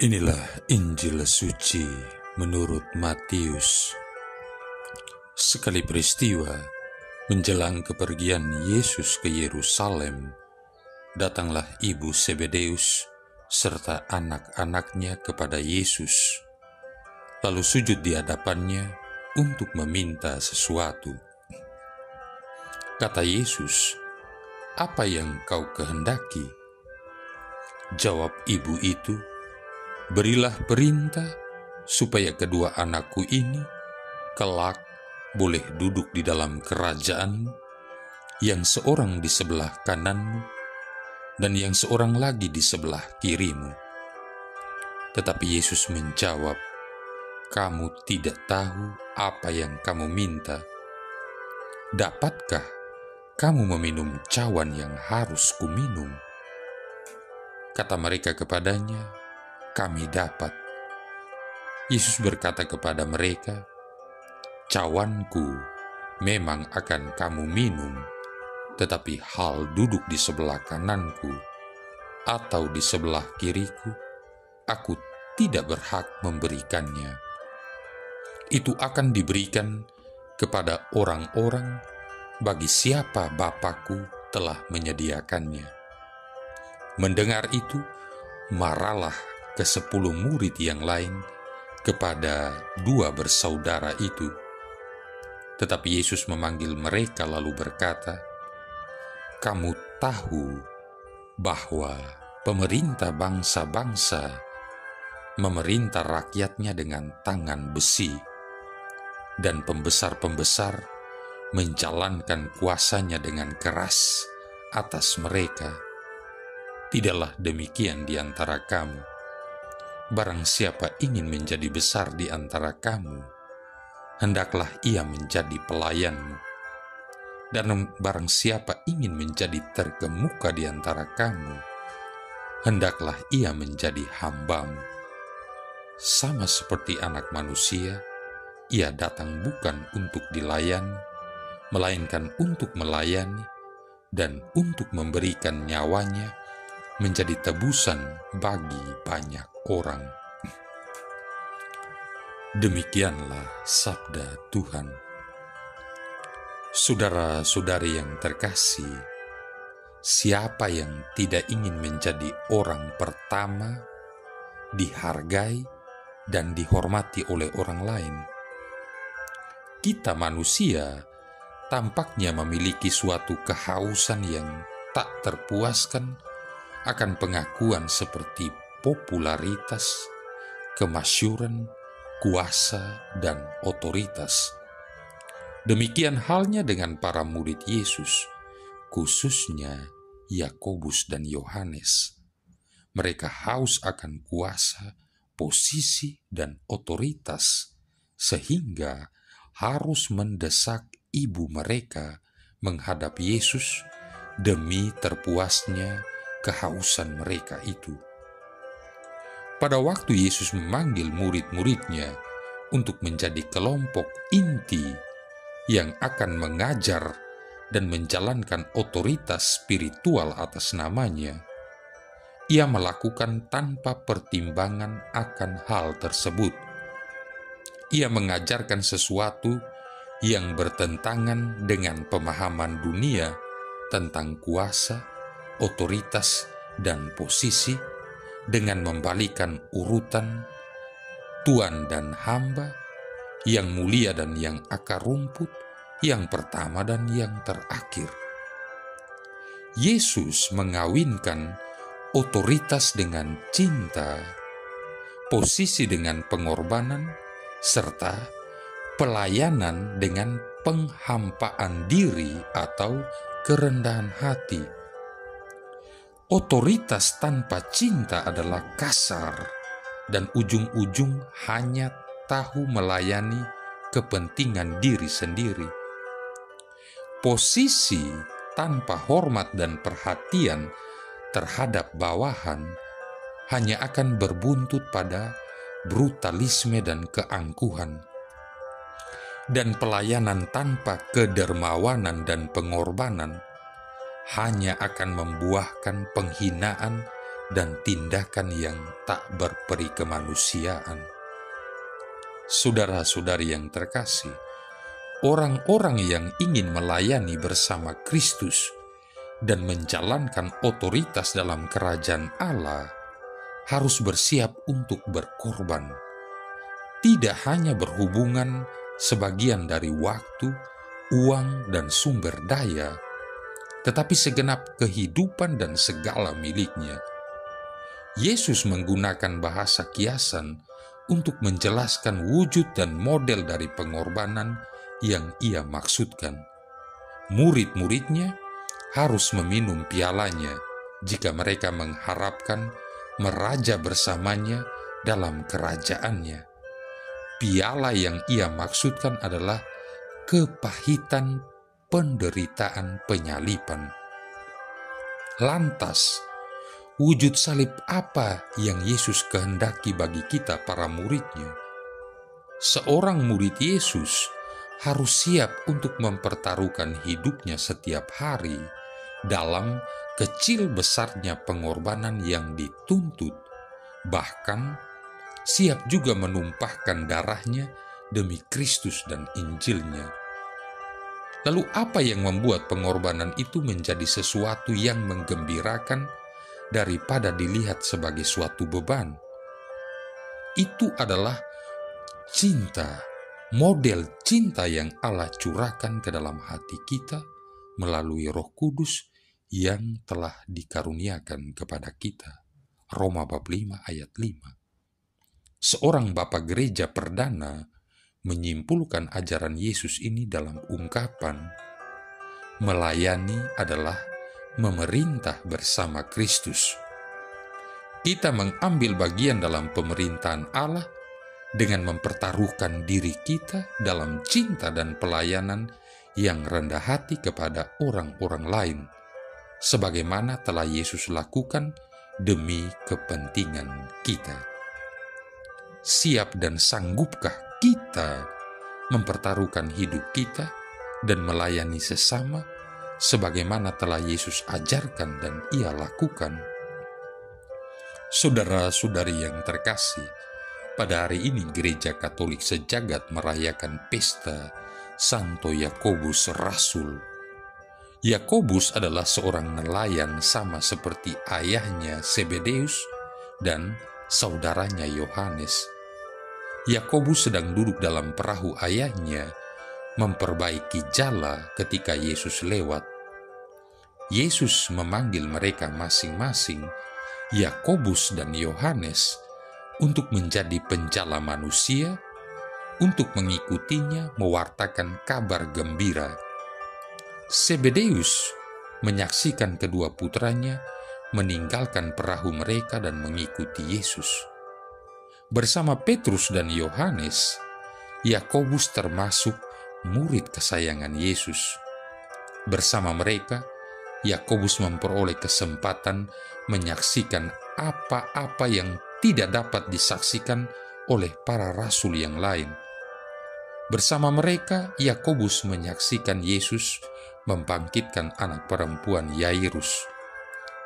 Inilah Injil suci menurut Matius. Sekali peristiwa menjelang kepergian Yesus ke Yerusalem, datanglah ibu Zebedeus serta anak-anaknya kepada Yesus, lalu sujud di hadapannya untuk meminta sesuatu. Kata Yesus, "Apa yang kau kehendaki?" Jawab ibu itu, "Berilah perintah supaya kedua anakku ini kelak boleh duduk di dalam kerajaan, yang seorang di sebelah kananmu dan yang seorang lagi di sebelah kirimu." Tetapi Yesus menjawab, "Kamu tidak tahu apa yang kamu minta. Dapatkah kamu meminum cawan yang harus kuminum?" Kata mereka kepadanya, "Kami dapat." Yesus berkata kepada mereka, "Cawanku memang akan kamu minum, tetapi hal duduk di sebelah kananku atau di sebelah kiriku, aku tidak berhak memberikannya. Itu akan diberikan kepada orang-orang bagi siapa Bapa-Ku telah menyediakannya." Mendengar itu, marahlah ke-10 murid yang lain kepada 2 bersaudara itu. Tetapi Yesus memanggil mereka lalu berkata, "Kamu tahu bahwa pemerintah bangsa-bangsa memerintah rakyatnya dengan tangan besi, dan pembesar-pembesar menjalankan kuasanya dengan keras atas mereka. Tidaklah demikian di antara kamu. Barang siapa ingin menjadi besar di antara kamu, hendaklah ia menjadi pelayanmu. Dan barang siapa ingin menjadi terkemuka di antara kamu, hendaklah ia menjadi hambamu. Sama seperti Anak Manusia, ia datang bukan untuk dilayani, melainkan untuk melayani dan untuk memberikan nyawanya menjadi tebusan bagi banyak orang." Demikianlah sabda Tuhan. Saudara-saudari yang terkasih, siapa yang tidak ingin menjadi orang pertama, dihargai dan dihormati oleh orang lain? Kita manusia tampaknya memiliki suatu kehausan yang tak terpuaskan akan pengakuan seperti popularitas, kemasyhuran, kuasa, dan otoritas. Demikian halnya dengan para murid Yesus, khususnya Yakobus dan Yohanes. Mereka haus akan kuasa, posisi, dan otoritas, sehingga harus mendesak ibu mereka menghadap Yesus demi terpuasnya kehausan mereka itu. Pada waktu Yesus memanggil murid-muridnya untuk menjadi kelompok inti yang akan mengajar dan menjalankan otoritas spiritual atas namanya, ia melakukan tanpa pertimbangan akan hal tersebut. Ia mengajarkan sesuatu yang bertentangan dengan pemahaman dunia tentang kuasa, otoritas, dan posisi, dengan membalikan urutan tuan dan hamba, yang mulia dan yang akar rumput, yang pertama dan yang terakhir. Yesus mengawinkan otoritas dengan cinta, posisi dengan pengorbanan, serta pelayanan dengan penghampaan diri atau kerendahan hati. Otoritas tanpa cinta adalah kasar dan ujung-ujung hanya tahu melayani kepentingan diri sendiri. Posisi tanpa hormat dan perhatian terhadap bawahan hanya akan berbuntut pada brutalisme dan keangkuhan. Dan pelayanan tanpa kedermawanan dan pengorbanan hanya akan membuahkan penghinaan dan tindakan yang tak berperi kemanusiaan. Saudara-saudari yang terkasih, orang-orang yang ingin melayani bersama Kristus dan menjalankan otoritas dalam kerajaan Allah harus bersiap untuk berkorban. Tidak hanya berhubungan sebagian dari waktu, uang, dan sumber daya, tetapi segenap kehidupan dan segala miliknya. Yesus menggunakan bahasa kiasan untuk menjelaskan wujud dan model dari pengorbanan yang ia maksudkan. Murid-muridnya harus meminum pialanya jika mereka mengharapkan meraja bersamanya dalam kerajaannya. Piala yang ia maksudkan adalah kepahitan penderitaan penyaliban. Lantas, wujud salib apa yang Yesus kehendaki bagi kita para muridnya? Seorang murid Yesus harus siap untuk mempertaruhkan hidupnya setiap hari dalam kecil besarnya pengorbanan yang dituntut, bahkan siap juga menumpahkan darahnya demi Kristus dan Injilnya. Lalu apa yang membuat pengorbanan itu menjadi sesuatu yang menggembirakan daripada dilihat sebagai suatu beban? Itu adalah cinta, model cinta yang Allah curahkan ke dalam hati kita melalui Roh Kudus yang telah dikaruniakan kepada kita. Roma bab 5 ayat 5. Seorang bapa gereja perdana menyimpulkan ajaran Yesus ini dalam ungkapan, melayani adalah memerintah bersama Kristus. Kita mengambil bagian dalam pemerintahan Allah dengan mempertaruhkan diri kita dalam cinta dan pelayanan yang rendah hati kepada orang-orang lain, sebagaimana telah Yesus lakukan demi kepentingan kita. Siap dan sanggupkah kita mempertaruhkan hidup kita dan melayani sesama sebagaimana telah Yesus ajarkan dan ia lakukan? Saudara-saudari yang terkasih, pada hari ini Gereja Katolik sejagat merayakan pesta Santo Yakobus Rasul. Yakobus adalah seorang nelayan sama seperti ayahnya Zebedeus dan saudaranya Yohanes. Yakobus sedang duduk dalam perahu ayahnya, memperbaiki jala ketika Yesus lewat. Yesus memanggil mereka masing-masing, Yakobus dan Yohanes, untuk menjadi penjala manusia, untuk mengikutinya mewartakan kabar gembira. Zebedeus menyaksikan kedua putranya meninggalkan perahu mereka dan mengikuti Yesus. Bersama Petrus dan Yohanes, Yakobus termasuk murid kesayangan Yesus. Bersama mereka, Yakobus memperoleh kesempatan menyaksikan apa-apa yang tidak dapat disaksikan oleh para rasul yang lain. Bersama mereka, Yakobus menyaksikan Yesus membangkitkan anak perempuan Yairus.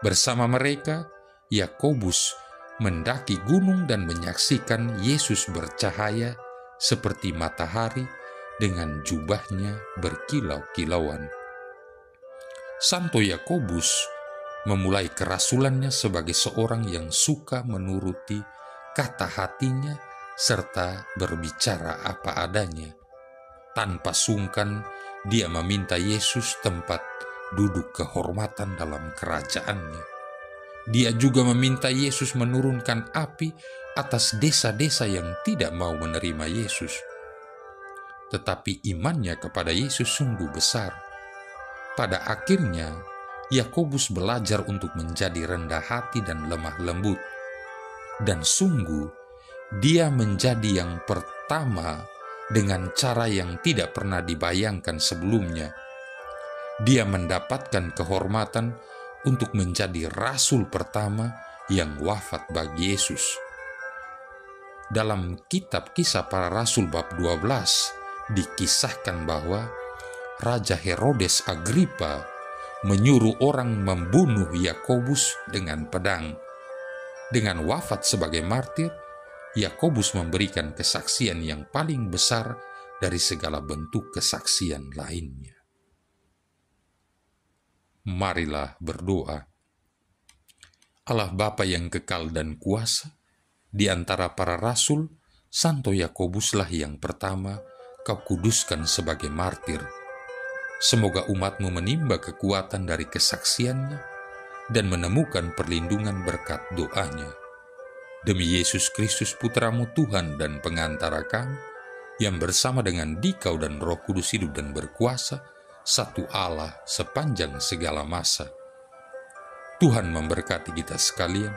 Bersama mereka, Yakobus mendaki gunung dan menyaksikan Yesus bercahaya seperti matahari dengan jubahnya berkilau-kilauan. Santo Yakobus memulai kerasulannya sebagai seorang yang suka menuruti kata hatinya serta berbicara apa adanya. Tanpa sungkan, dia meminta Yesus tempat duduk kehormatan dalam kerajaannya. Dia juga meminta Yesus menurunkan api atas desa-desa yang tidak mau menerima Yesus. Tetapi imannya kepada Yesus sungguh besar. Pada akhirnya, Yakobus belajar untuk menjadi rendah hati dan lemah lembut. Dan sungguh, dia menjadi yang pertama dengan cara yang tidak pernah dibayangkan sebelumnya. Dia mendapatkan kehormatan untuk menjadi rasul pertama yang wafat bagi Yesus. Dalam kitab Kisah Para Rasul bab 12 dikisahkan bahwa Raja Herodes Agripa menyuruh orang membunuh Yakobus dengan pedang. Dengan wafat sebagai martir, Yakobus memberikan kesaksian yang paling besar dari segala bentuk kesaksian lainnya. Marilah berdoa. Allah Bapa yang kekal dan kuasa, di antara para rasul, Santo Yakobuslah yang pertama Kau kuduskan sebagai martir. Semoga umatmu menimba kekuatan dari kesaksiannya dan menemukan perlindungan berkat doanya. Demi Yesus Kristus Putramu Tuhan dan pengantara kami, yang bersama dengan Dikau dan Roh Kudus hidup dan berkuasa, satu Allah sepanjang segala masa. Tuhan memberkati kita sekalian,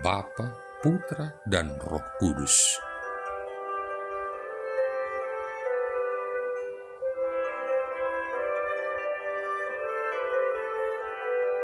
Bapa, Putra, dan Roh Kudus.